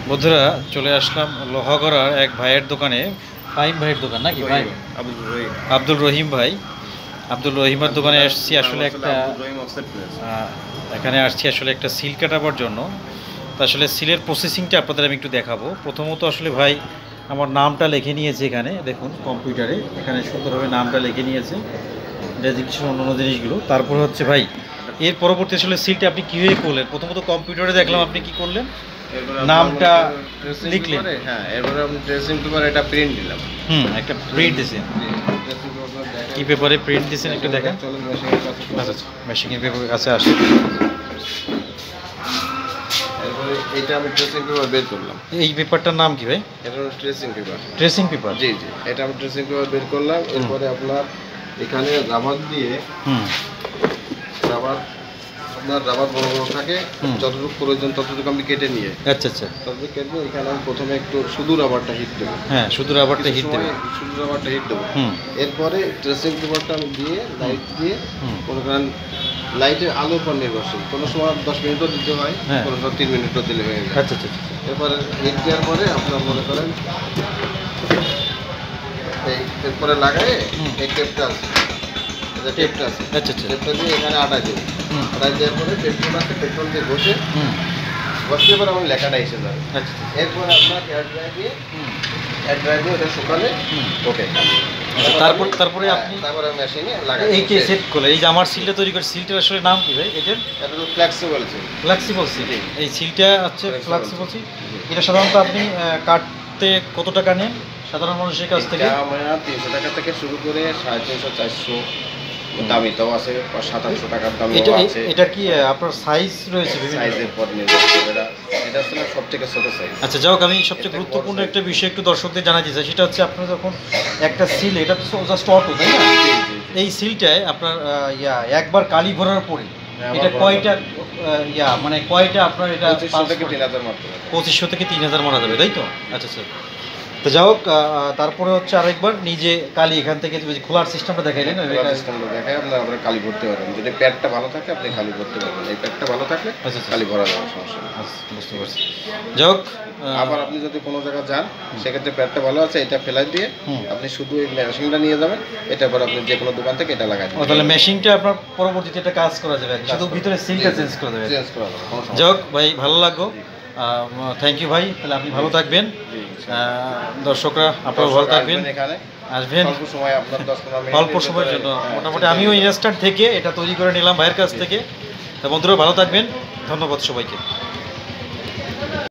বন্ধুরা চলে আসলাম লোহাগড়ার এক ভাইয়ের দোকানে, ফাহিম ভাইয়ের দোকান নাকি ভাই? আব্দুল রহিম ভাই, আব্দুল রহিমের দোকানে আসছি আসলে একটা এখানে আসছি আসলে একটা সিল কাটাবার জন্য। তো আসলে সিলের প্রসেসিংটা আপনাদের আমি একটু দেখাবো। প্রথমত আসলে ভাই আমার নামটা লিখে নিয়েছে, এখানে দেখুন কম্পিউটারে এখানে সুন্দরভাবে নামটা লিখে নিয়েছে, ডেজিগনেশন অন্যান্য জিনিসগুলো। তারপর হচ্ছে ভাই এর পরবর্তী আসলে সিলটা আপনি কীভাবে করলেন? প্রথমত কম্পিউটারে দেখলাম আপনি কি করলেন, নামটা লিখলেন। হ্যাঁ, এরপরে আমি ড্রেসিং পেপার এটা প্রিন্ট দিলাম। একটা প্রিন্ট দিয়েছেন। কি পেপারে প্রিন্ট দিয়েছেন একটু দেখেন। আচ্ছা আচ্ছা, মেশিনের পেপার কাছে আসে। এরপরে এইটা আমি ড্রেসিং পেপার বের করলাম। এই পেপারটার নাম কি ভাই? এটা হলো ড্রেসিং পেপার। Dressing paper? জি জি, এটা আমি ড্রেসিং পেপার বের করলাম। এরপরে আপনার এখানে রাবার দিয়ে রাবার রাবার বড় বড় থাকে, যতটুকু প্রয়োজন ততটুকু আমি কেটে নিয়ে আচ্ছা আচ্ছা ততটুকু কেটে এখানে আমি প্রথমে একটু শুধু রাবারটা হিট দেবো। হ্যাঁ, শুধু রাবারটা হিট দেবো। শুধু রাবারটা হিট দেবো। এরপরে ড্রেসিং পেপারটা আমি দিয়ে লাইট দিয়ে, কোনো কারণ লাইটের আলোর উপর নির্ভরশীল, কোনো সময় 10 মিনিটও দিতে হয়, কোনো সময় 3 মিনিটও দিলে হয়ে যায়। আচ্ছা আচ্ছা। এরপরে হিট দেওয়ার পরে আপনার মনে করেন এরপরে লাগায় এই টেপটা আছে, টেপটা আছে, আচ্ছা আচ্ছা, টেপটা দিয়ে এখানে আটাই দেবো। আটাই দেওয়ার পরে পেট্রোল আছে, পেট্রোল দিয়ে বসে বসলে পরে আমার লেখাটা এসে যাবে। আচ্ছা, এরপরে আপনার এয়ার ড্রাই দিয়ে ওটা শুকালে ওকে। তারপরে আপনি তারপরে মেশিনে লাগাই এইটা সেট করলেন। এই যে আমার সিলটা তৈরি করে, সিলটার আসলে নাম কি ভাই এটার? এটা হলো ফ্লেক্সিবল সিল। Flexible seal. এই সিলটা হচ্ছে ফ্লেক্সিবল সিল। এটা সাধারণত আপনি কাটতে কত টাকা নেন সাধারণ মানুষের কাছ থেকে? আমরা 300 টাকা থেকে শুরু করে 350 400 দামিটাও আছে, 700 টাকার দামিও আছে। এটা কি আপনার সাইজ রয়েছে? সাইজের পর নির্ভর করে। এটা আসলে সবথেকে ছোট সাইজ। আচ্ছা, যাই হোক, আমি সবচেয়ে গুরুত্বপূর্ণ একটা বিষয় একটু দর্শকদের জানাতে চাই। সেটা হচ্ছে আপনার যখন একটা সিল, এটা তো জাস্ট অটো, তাই না? এই সিলটায় আপনার একবার কালি ভরার পরে এটা কয়টা মানে কয়টা আপনার এটা 2500 থেকে 3000 মাত্র। 2500 থেকে 3000 মারা যাবে, তাই তো? আচ্ছা আচ্ছা। তো যাই হোক, তারপরে হচ্ছে আরেকবার নিজে কালি এখান থেকে খোলার সিস্টেমটা দেখাইলেন। সিস্টেমটা দেখায় আপনারা কালি ভরতে পারবেন। যদি প্যাডটা ভালো থাকে আপনি কালি ভরতে পারবেন। এই প্যাডটা ভালো থাকলে কালি ভরা যাবে, সমস্যা নেই। বুঝতে পারছি। যাই হোক, আবার আপনি যদি কোনো জায়গায় যান সেক্ষেত্রে প্যাডটা ভালো আছে, এটা ফেলাই দিয়ে আপনি শুধু এই মেশিনটা নিয়ে যাবেন। এটা পর আপনি যে কোনো দোকান থেকে এটা লাগাই দেবেন। তাহলে মেশিনটা আপনার পরবর্তীতে এটা কাজ করা যাবে, শুধু ভিতরে সিলটা চেঞ্জ করা যাবে। যাই হোক ভাই, ভালো লাগলো। থ্যাংক ইউ ভাই। তাহলে আপনি ভালো থাকবেন, দর্শকরা আপনারা ভালো থাকবেন, আসবেন অল্প সময়ের জন্য। মোটামুটি আমিও ইনস্ট্যান্ট থেকে এটা তৈরি করে নিলাম ভাইয়ের কাছ থেকে। তা বন্ধুরা ভালো থাকবেন, ধন্যবাদ সবাইকে।